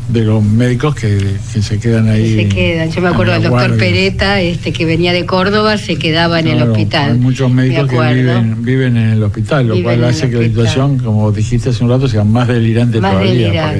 S12: de los médicos que se quedan ahí.
S3: Se quedan. Yo me acuerdo del doctor Pereta, que venía de Córdoba, se quedaba en el hospital.
S12: Hay muchos médicos que viven en el hospital, lo cual hace que la situación, como dijiste hace un rato, sea más delirante todavía.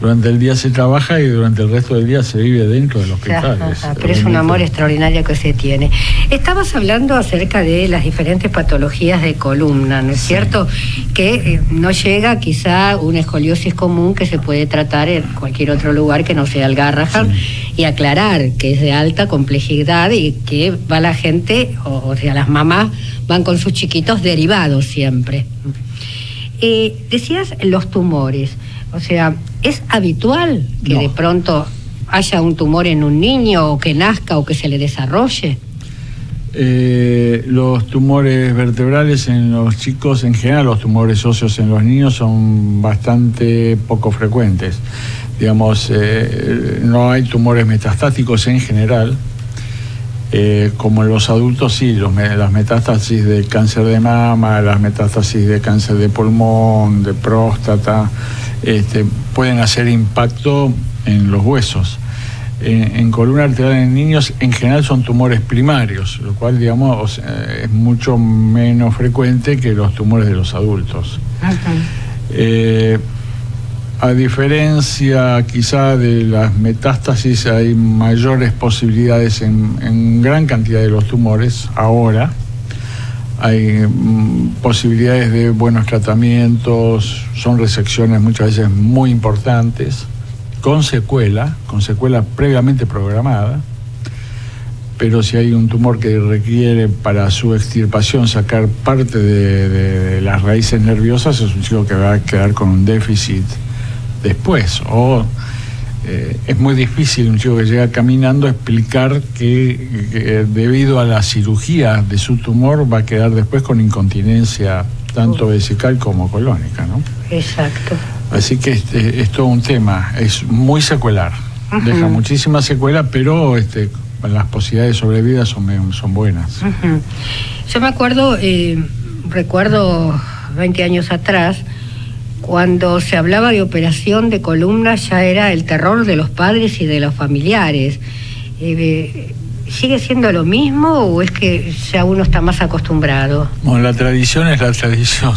S12: Durante el día se trabaja y durante el resto del día se vive dentro del hospital.
S3: Pero es un amor extraordinario que se tiene. Estabas hablando acerca de las diferentes patologías de columna, ¿no es cierto? Que no llega quizá una escoliosis común que se puede tratar en cualquier otro lugar que no sea el Garrahan, y aclarar que es de alta complejidad y que va la gente, o sea, las mamás van con sus chiquitos derivados siempre. Decías los tumores, o sea, ¿es habitual que de pronto haya un tumor en un niño, o que nazca, o que se le desarrolle?
S12: Los tumores vertebrales en los chicos, en general los tumores óseos en los niños son bastante poco frecuentes. Digamos, no hay tumores metastáticos en general. Como en los adultos sí, las metástasis de cáncer de mama, las metástasis de cáncer de pulmón, de próstata, pueden hacer impacto en los huesos. En columna vertebral en niños en general son tumores primarios, lo cual, digamos, es mucho menos frecuente que los tumores de los adultos. A diferencia quizá de las metástasis, hay mayores posibilidades en gran cantidad de los tumores ahora, hay posibilidades de buenos tratamientos, son resecciones muchas veces muy importantes, con secuela previamente programada, pero si hay un tumor que requiere para su extirpación sacar parte de las raíces nerviosas, es un chico que va a quedar con un déficit después, o es muy difícil un chico que llega caminando explicar que debido a la cirugía de su tumor va a quedar después con incontinencia tanto vesical como colónica, ¿no?
S3: Exacto.
S12: Así que es todo un tema, es muy secular, deja muchísima secuela, pero las posibilidades de sobrevida son buenas.
S3: Yo me acuerdo, recuerdo 20 años atrás, cuando se hablaba de operación de columna, ya era el terror de los padres y de los familiares. ¿Sigue siendo lo mismo o es que ya uno está más acostumbrado?
S12: Bueno, la tradición es la tradición,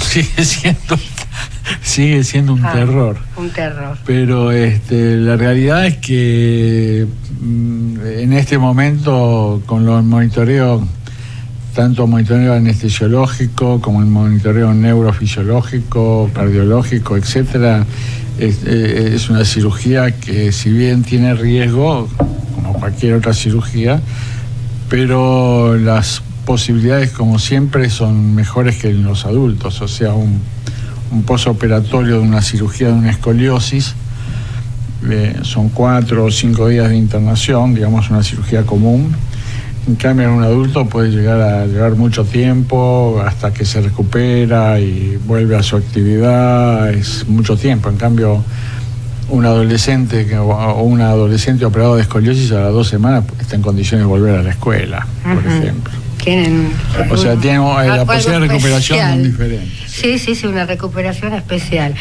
S12: sigue siendo un terror.
S3: Un terror.
S12: Pero la realidad es que en este momento, con los monitoreos, tanto monitoreo anestesiológico como el monitoreo neurofisiológico, cardiológico, etcétera, es una cirugía que, si bien tiene riesgo, como cualquier otra cirugía, pero las posibilidades, como siempre, son mejores que en los adultos. O sea, un posoperatorio de una cirugía de una escoliosis son 4 o 5 días de internación, digamos una cirugía común. En cambio, en un adulto puede llevar mucho tiempo hasta que se recupera y vuelve a su actividad, es mucho tiempo. En cambio, un adolescente o una adolescente operado de escoliosis a las 2 semanas está en condiciones de volver a la escuela, por ejemplo. Tienen la posibilidad de recuperación diferente.
S3: Sí, una recuperación especial.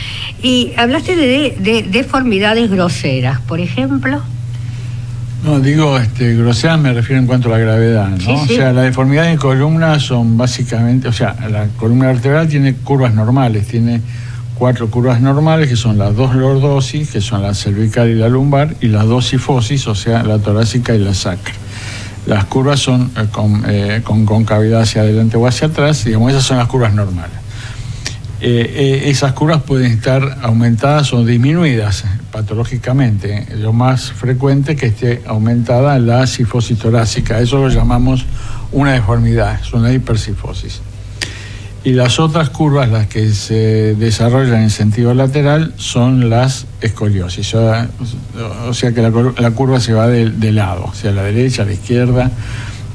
S3: Y hablaste de deformidades groseras, por ejemplo.
S12: No, digo, groseras me refiero en cuanto a la gravedad, ¿no? Sí. O sea, las deformidades en columna son básicamente, o sea, la columna vertebral tiene curvas normales, tiene 4 curvas normales, que son las 2 lordosis, que son la cervical y la lumbar, y las 2 sifosis, o sea, la torácica y la sacra. Las curvas son con concavidad hacia adelante o hacia atrás, digamos, esas son las curvas normales. Esas curvas pueden estar aumentadas o disminuidas patológicamente. Lo más frecuente es que esté aumentada la sifosis torácica, eso lo llamamos una deformidad, es una hipersifosis. Y las otras curvas, las que se desarrollan en sentido lateral, son las escoliosis, o sea que la curva se va de lado, o sea, a la derecha, a la izquierda,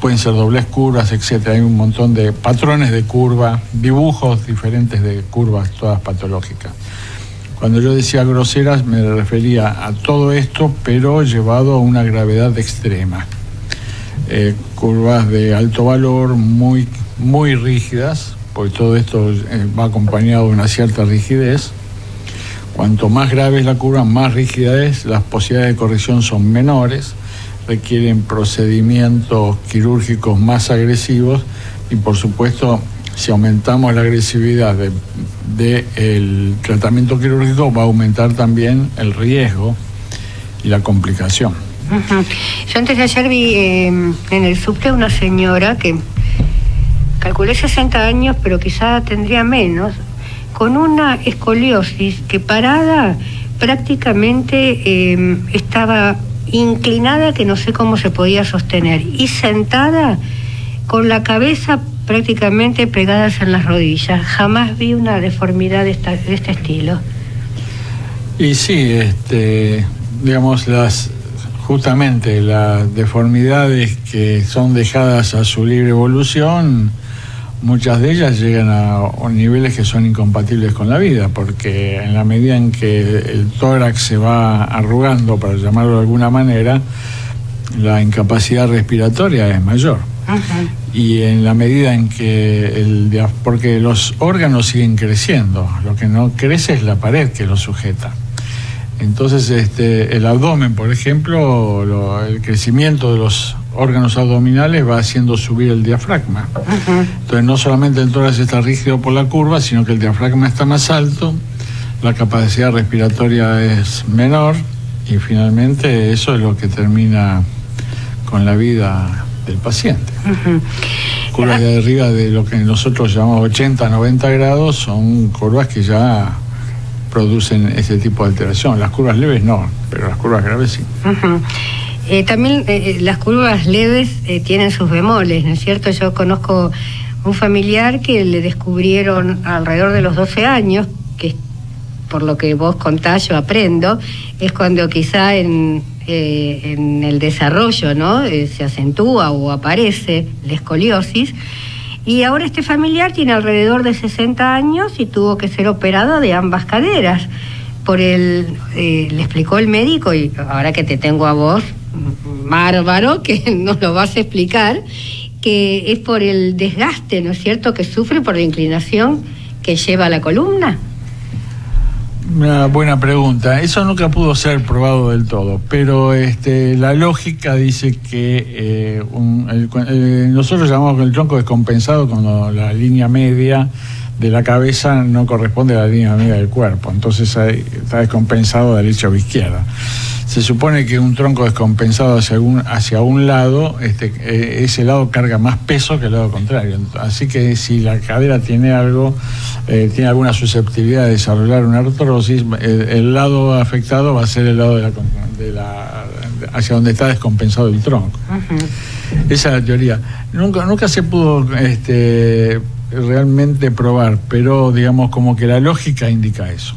S12: pueden ser dobles curvas, etcétera. Hay un montón de patrones de curva, dibujos diferentes de curvas, todas patológicas. Cuando yo decía groseras me refería a todo esto, pero llevado a una gravedad extrema. Curvas de alto valor, muy, muy rígidas, porque todo esto va acompañado de una cierta rigidez. Cuanto más grave es la curva, más rígida es, las posibilidades de corrección son menores, requieren procedimientos quirúrgicos más agresivos y, por supuesto, si aumentamos la agresividad del tratamiento quirúrgico, va a aumentar también el riesgo y la complicación.
S3: Yo antes de ayer vi en el subte una señora que calculé 60 años, pero quizá tendría menos, con una escoliosis que parada prácticamente estaba inclinada, que no sé cómo se podía sostener, y sentada con la cabeza prácticamente pegadas en las rodillas. Jamás vi una deformidad de este estilo.
S12: Y sí, digamos, justamente las deformidades que son dejadas a su libre evolución, muchas de ellas llegan a niveles que son incompatibles con la vida, porque en la medida en que el tórax se va arrugando, para llamarlo de alguna manera, la incapacidad respiratoria es mayor. Y en la medida en que porque los órganos siguen creciendo, lo que no crece es la pared que lo sujeta. Entonces, el abdomen, por ejemplo, el crecimiento de los órganos abdominales va haciendo subir el diafragma. Entonces, no solamente el tórax está rígido por la curva, sino que el diafragma está más alto, la capacidad respiratoria es menor, y finalmente eso es lo que termina con la vida del paciente. curvas de arriba de lo que nosotros llamamos 80, 90 grados son curvas que ya producen ese tipo de alteración. Las curvas leves no, pero las curvas graves sí.
S3: También las curvas leves tienen sus bemoles, ¿no es cierto? Yo conozco un familiar que le descubrieron alrededor de los 12 años, que por lo que vos contás yo aprendo, es cuando quizá en el desarrollo, ¿no? Se acentúa o aparece la escoliosis. Y ahora este familiar tiene alrededor de 60 años y tuvo que ser operado de ambas caderas. Le explicó el médico, y ahora que te tengo a vos, bárbaro, que nos lo vas a explicar, que es por el desgaste, ¿no es cierto?, que sufre por la inclinación que lleva la columna.
S12: Una buena pregunta. Eso nunca pudo ser probado del todo, pero la lógica dice que nosotros llamamos el tronco descompensado cuando la línea media de la cabeza no corresponde a la línea media del cuerpo, entonces está descompensado de derecha o izquierda. Se supone que un tronco descompensado hacia un lado, ese lado carga más peso que el lado contrario. Así que si la cadera tiene tiene alguna susceptibilidad de desarrollar una artrosis, el lado afectado va a ser el lado hacia donde está descompensado el tronco. Uh-huh. Esa es la teoría. Nunca se pudo realmente probar, pero digamos como que la lógica indica eso.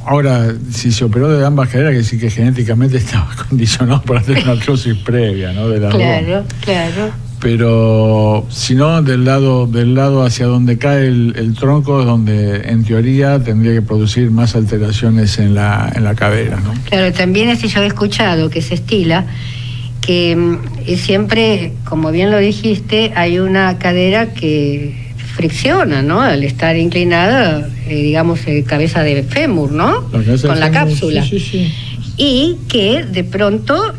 S12: Ahora, si se operó de ambas caderas, que sí que genéticamente estaba condicionado para tener una artrosis previa, ¿no? De las dos.
S3: Claro.
S12: Pero si no, del lado hacia donde cae el tronco es donde en teoría tendría que producir más alteraciones en la cadera, ¿no?
S3: Claro, también yo he escuchado que se estila que siempre, como bien lo dijiste, hay una cadera que fricciona, ¿no? Al estar inclinada, digamos, cabeza de fémur, ¿no? Con la cápsula. Sí. Y que de pronto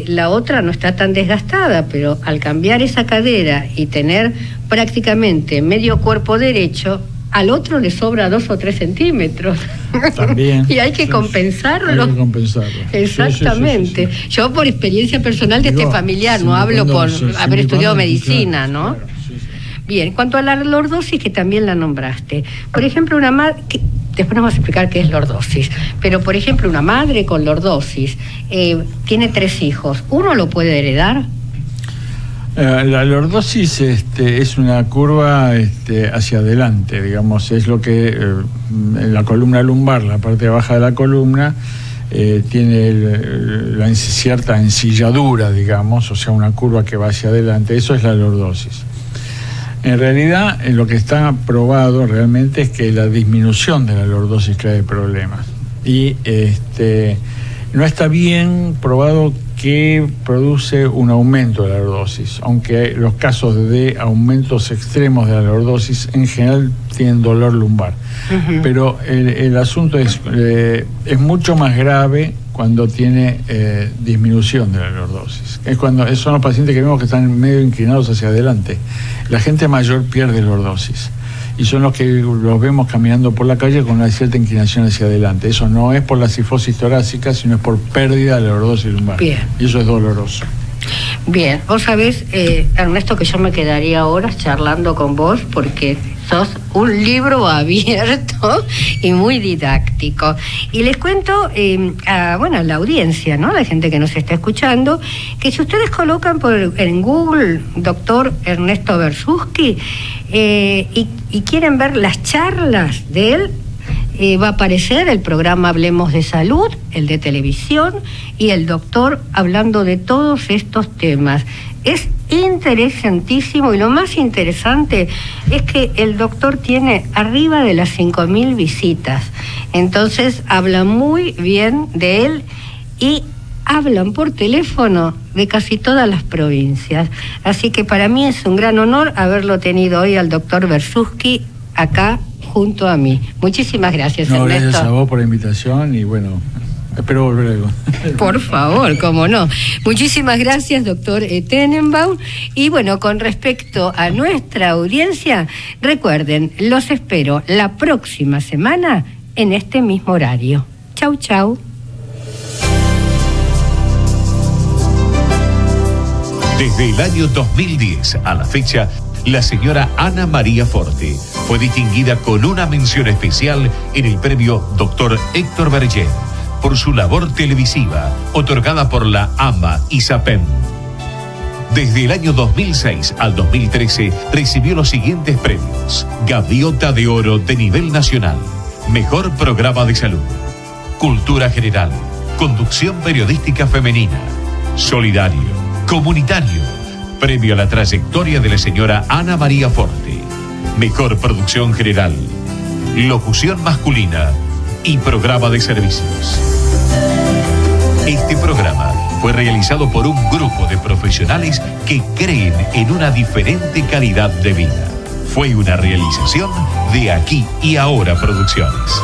S3: la otra no está tan desgastada, pero al cambiar esa cadera y tener prácticamente medio cuerpo derecho, al otro le sobra 2 o 3 centímetros.
S12: También.
S3: Y hay que compensarlo.
S12: Hay que compensarlo.
S3: Exactamente. Sí. Yo por experiencia personal de este familiar, no hablo por haber estudiado medicina, ¿no? Claro. Bien, cuanto a la lordosis, que también la nombraste. Por ejemplo, una madre, después nos vamos a explicar qué es lordosis, pero por ejemplo, una madre con lordosis tiene 3 hijos. ¿Uno lo puede heredar?
S12: La lordosis es una curva hacia adelante, digamos, es lo que la columna lumbar, la parte baja de la columna, tiene cierta ensilladura, digamos, o sea, una curva que va hacia adelante. Eso es la lordosis. En realidad, lo que está probado realmente es que la disminución de la lordosis trae problemas. Y no está bien probado que produce un aumento de la lordosis, aunque los casos de aumentos extremos de la lordosis en general tienen dolor lumbar. Uh-huh. Pero el asunto es mucho más grave cuando tiene disminución de la lordosis. Son los pacientes que vemos que están medio inclinados hacia adelante. La gente mayor pierde lordosis y son los que los vemos caminando por la calle con una cierta inclinación hacia adelante. Eso no es por la cifosis torácica, sino es por pérdida de la lordosis lumbar. Bien. Y eso es doloroso.
S3: Bien, vos sabés, Ernesto, que yo me quedaría horas charlando con vos porque sos un libro abierto y muy didáctico. Y les cuento a la audiencia, ¿no? La gente que nos está escuchando, que si ustedes colocan en Google doctor Ernesto Bersuski y quieren ver las charlas de él, va a aparecer el programa Hablemos de Salud, el de televisión, y el doctor hablando de todos estos temas. Es interesantísimo, y lo más interesante es que el doctor tiene arriba de las 5.000 visitas. Entonces habla muy bien de él y hablan por teléfono de casi todas las provincias. Así que para mí es un gran honor haberlo tenido hoy al doctor Bersuski acá junto a mí. Muchísimas gracias, Ernesto.
S12: Gracias a vos por la invitación y bueno, espero volver luego.
S3: Por favor, cómo no. Muchísimas gracias, doctor Tenenbaum. Y bueno, con respecto a nuestra audiencia, recuerden, los espero la próxima semana en este mismo horario. Chau, chau.
S1: Desde el año 2010 a la fecha, la señora Ana María Forte fue distinguida con una mención especial en el premio Dr. Héctor Berger por su labor televisiva, otorgada por la AMA ISAPEN. Desde el año 2006 al 2013 recibió los siguientes premios: Gaviota de Oro de nivel nacional, Mejor Programa de Salud, Cultura General, Conducción Periodística Femenina, Solidario, Comunitario, Premio a la Trayectoria de la señora Ana María Forte, Mejor Producción General, Locución Masculina y Programa de Servicios. Este programa fue realizado por un grupo de profesionales que creen en una diferente calidad de vida. Fue una realización de Aquí y Ahora Producciones.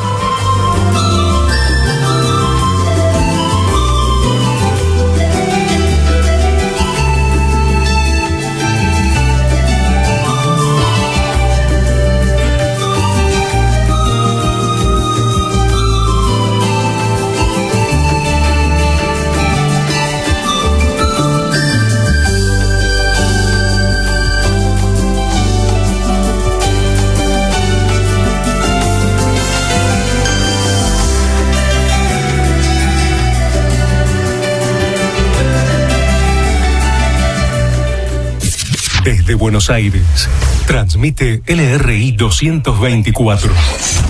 S5: Desde Buenos Aires, transmite LRI 224,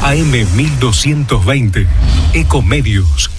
S5: AM 1220, Ecomedios.